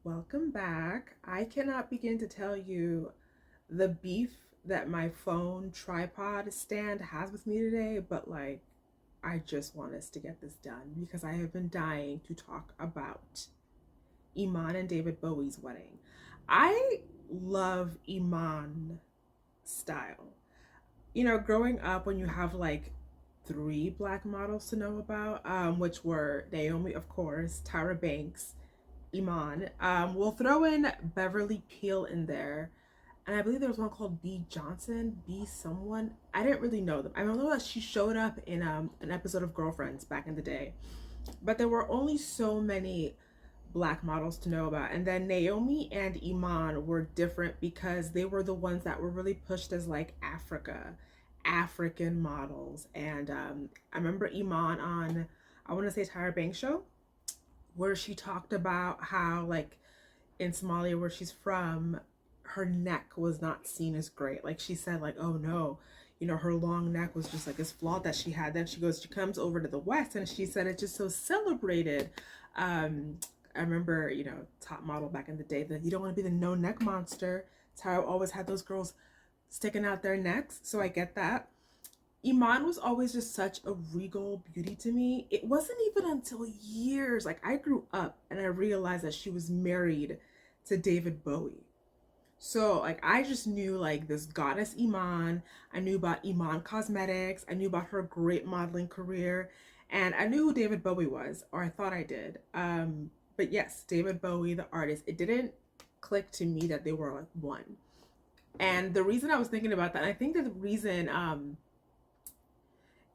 Welcome back. I cannot begin to tell you the beef that my phone tripod stand has with me today, but I just want us to get this done because I have been dying to talk about Iman and David Bowie's wedding. I love Iman style. Growing up when you have three black models to know about, which were Naomi, of course, Tyra Banks, Iman. We'll throw in Beverly Peel in there. And I believe there was one called B Johnson, B someone. I didn't really know them. I know that she showed up in an episode of Girlfriends back in the day. But there were only so many black models to know about. And then Naomi and Iman were different because they were the ones that were really pushed as African models. And I remember Iman on, I want to say, Tyra Banks show, where she talked about how in Somalia where she's from, her neck was not seen as great. Like she said, oh no, her long neck was just this flaw that she had. Then she comes over to the West and she said it's just so celebrated. I remember, top model back in the day, that you don't want to be the no neck monster. It's how I always had those girls sticking out their necks. So I get that. Iman was always just such a regal beauty to me. It wasn't even until years, I grew up and I realized that she was married to David Bowie. So I just knew this goddess Iman. I knew about Iman Cosmetics. I knew about her great modeling career. And I knew who David Bowie was, or I thought I did. But yes, David Bowie, the artist, it didn't click to me that they were one. And the reason I was thinking about that, I think that the reason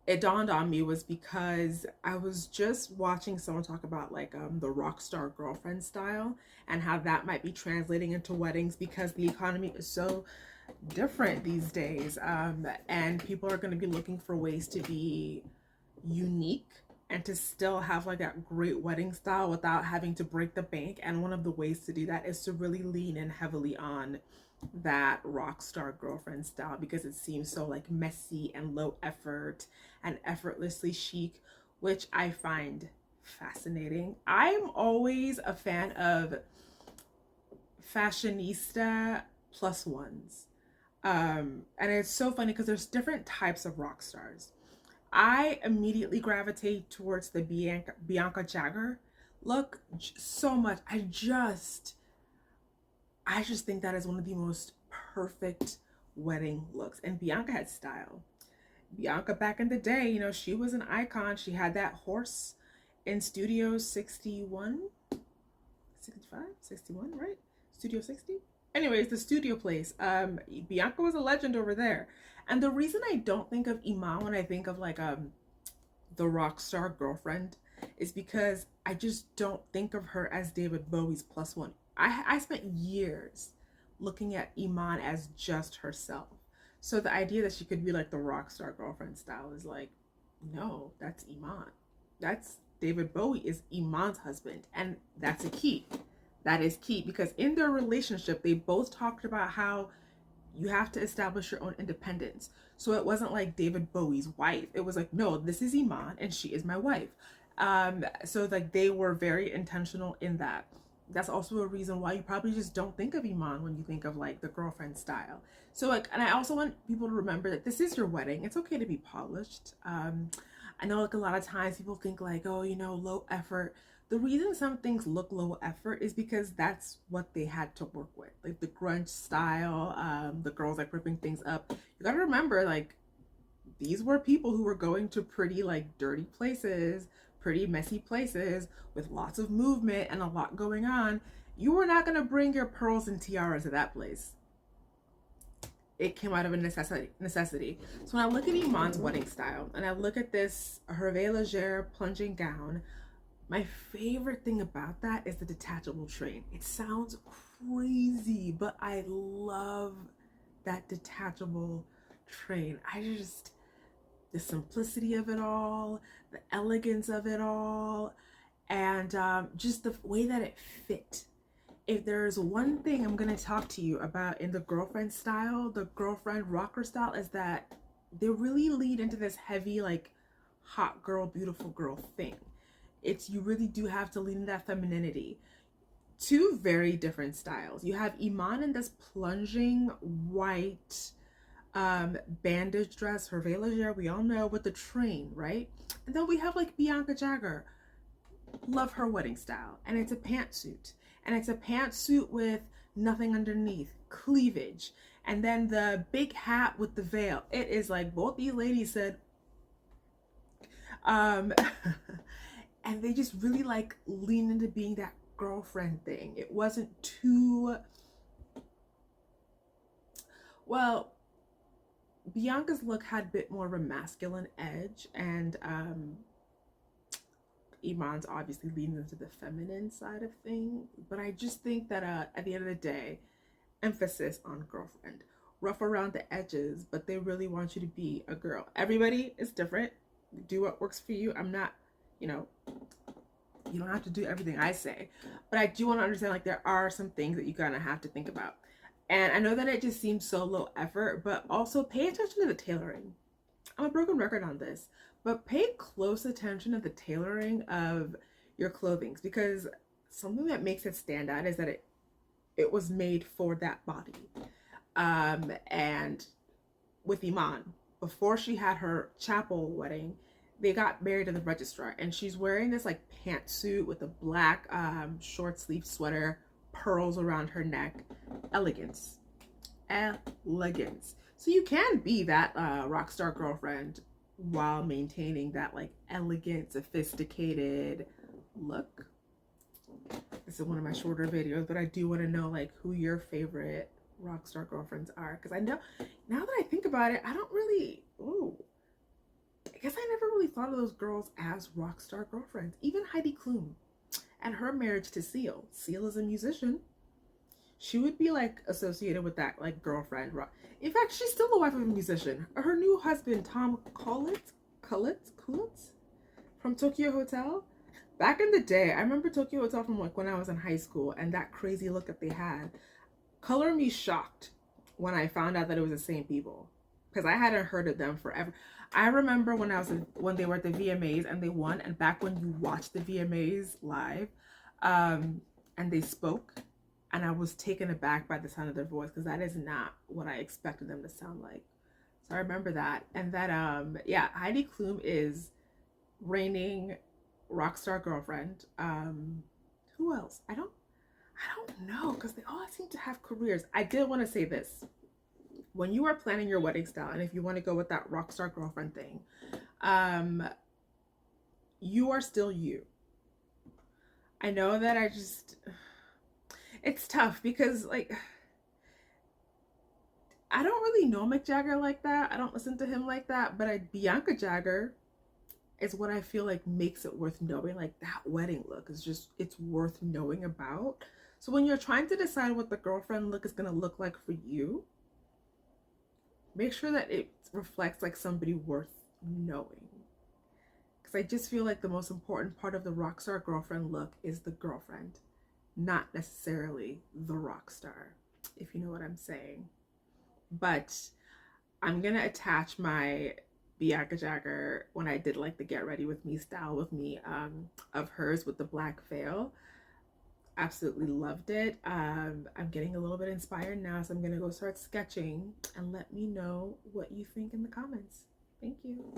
it dawned on me was because I was just watching someone talk about the Rockstar Girlfriend style and how that might be translating into weddings because the economy is so different these days, and people are going to be looking for ways to be unique and to still have that great wedding style without having to break the bank. And one of the ways to do that is to really lean in heavily on that rock star girlfriend style because it seems so messy and low effort and effortlessly chic, which I find fascinating. I'm always a fan of fashionista plus ones. And it's so funny because there's different types of rock stars. I immediately gravitate towards the Bianca Jagger look so much. I just think that is one of the most perfect wedding looks. And Bianca had style. Bianca back in the day, she was an icon. She had that horse in Studio 61, 65, 61, right? Studio 60? Anyways, the studio place. Bianca was a legend over there. And the reason I don't think of Iman when I think of the rock star girlfriend is because I just don't think of her as David Bowie's plus one. I spent years looking at Iman as just herself. So the idea that she could be the rock star girlfriend style is no, that's Iman. That's David Bowie is Iman's husband. And that's a key. That is key because in their relationship, they both talked about how you have to establish your own independence. So it wasn't like David Bowie's wife. It was no, this is Iman and she is my wife. So they were very intentional in that. That's also a reason why you probably just don't think of Iman when you think of the girlfriend style. So and I also want people to remember that this is your wedding. It's okay to be polished. I know a lot of times people think oh, low effort. The reason some things look low effort is because that's what they had to work with, the grunge style, the girls ripping things up. You gotta remember these were people who were going to pretty dirty places, pretty messy places with lots of movement and a lot going on. You were not gonna bring your pearls and tiaras to that place. It came out of a necessity. So when I look at Iman's wedding style and I look at this Hervé Leger plunging gown, my favorite thing about that is the detachable train. It sounds crazy, but I love that detachable train. The simplicity of it all, the elegance of it all, and just the way that it fit. If there's one thing I'm going to talk to you about in the girlfriend style, the girlfriend rocker style, is that they really lead into this heavy, hot girl, beautiful girl thing. You really do have to lean into that femininity. Two very different styles. You have Iman in this plunging white bandage dress, her veil we all know, with the train, right? And then we have like Bianca Jagger. Love her wedding style. And it's a pantsuit. And it's a pantsuit with nothing underneath, cleavage. And then the big hat with the veil. It is like both these ladies said, and they just really like lean into being that girlfriend thing. It wasn't too, well, Bianca's look had a bit more of a masculine edge, and Iman's obviously leaning into the feminine side of things. But I just think that at the end of the day, emphasis on girlfriend. Rough around the edges, but they really want you to be a girl. Everybody is different. Do what works for you. I'm not, you know, you don't have to do everything I say, but I do want to understand like there are some things that you kind of have to think about. And I know that it just seems so low effort, but also pay attention to the tailoring. I'm a broken record on this, but pay close attention to the tailoring of your clothing, because something that makes it stand out is that it was made for that body. And with Iman, before she had her chapel wedding, they got married at the registrar, and she's wearing this like pantsuit with a black short sleeve sweater, pearls around her neck. Elegance. Elegance. So you can be that Rockstar Girlfriend while maintaining that like elegant, sophisticated look. This is one of my shorter videos, but I do want to know like who your favorite Rockstar Girlfriends are, because I know now that I think about it, I don't really, I guess I never really thought of those girls as Rockstar Girlfriends. Even Heidi Klum and her marriage to Seal. Seal is a musician. She would be like associated with that like girlfriend. In fact, she's still the wife of a musician. Her new husband, Tom Collins from Tokyo Hotel. Back in the day, I remember Tokyo Hotel from like when I was in high school, and that crazy look that they had. Color me shocked when I found out that it was the same people, because I hadn't heard of them forever. I remember when they were at the VMAs and they won, and back when you watched the VMAs live, and they spoke, and I was taken aback by the sound of their voice, because that is not what I expected them to sound like. So I remember that. And that yeah, Heidi Klum is reigning Rockstar Girlfriend. Who else? I don't know, because they all seem to have careers. I did want to say this. When you are planning your wedding style, and if you want to go with that Rockstar Girlfriend thing, you are still you. I know that it's tough, because like, I don't really know Mick Jagger like that. I don't listen to him like that, but Bianca Jagger is what I feel like makes it worth knowing. Like that wedding look is just, it's worth knowing about. So when you're trying to decide what the girlfriend look is going to look like for you, make sure that it reflects like somebody worth knowing. Because I just feel like the most important part of the Rockstar Girlfriend look is the girlfriend, not necessarily the rock star, if you know what I'm saying. But I'm going to attach my Bianca Jagger, when I did like the Get Ready With Me style with me, of hers with the black veil. Absolutely loved it. I'm getting a little bit inspired now, so I'm gonna go start sketching, and let me know what you think in the comments. Thank you.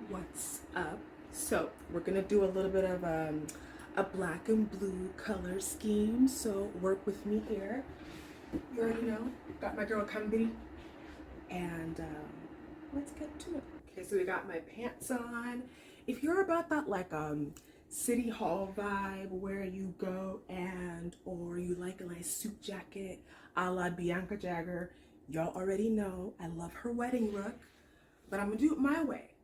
What's up? So we're gonna do a little bit of a black and blue color scheme, so work with me here. You already know, got my girl Kambiri, and let's get to it. Okay, so we got my pants on. If you're about that like city hall vibe where you go or you like a nice suit jacket a la Bianca Jagger, y'all already know I love her wedding look, but I'm gonna do it my way,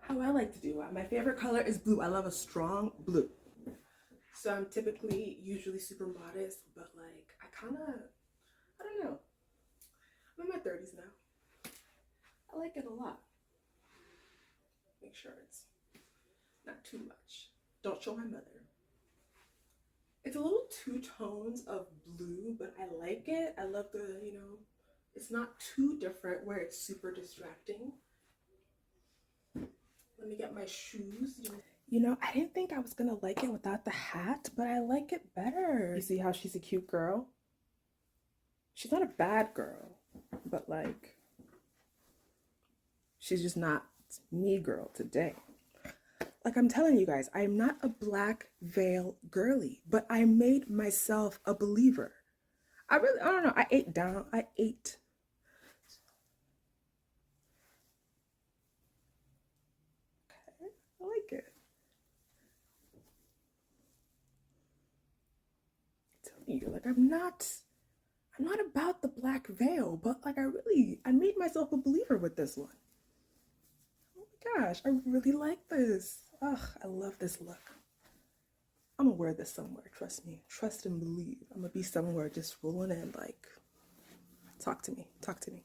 how I like to do it. My favorite color is blue. I love a strong blue. So I'm usually super modest, but like I don't know, I'm in my 30s now. I like it a lot. Make sure it's not too much. Don't show my mother. It's a little two tones of blue, but I like it. I love the, it's not too different where it's super distracting. Let me get my shoes. You know, I didn't think I was gonna like it without the hat, but I like it better. You see how she's a cute girl? She's not a bad girl, but like, she's just not me girl today. Like I'm telling you guys, I am not a black veil girly, but I made myself a believer. I don't know. I ate down. I ate. Okay, I like it. I'm telling you, like I'm not about the black veil, but like I made myself a believer with this one. Oh my gosh, I really like this. Ugh, I love this look. I'm gonna wear this somewhere, trust me. Trust and believe. I'm gonna be somewhere just rolling in like, talk to me, talk to me.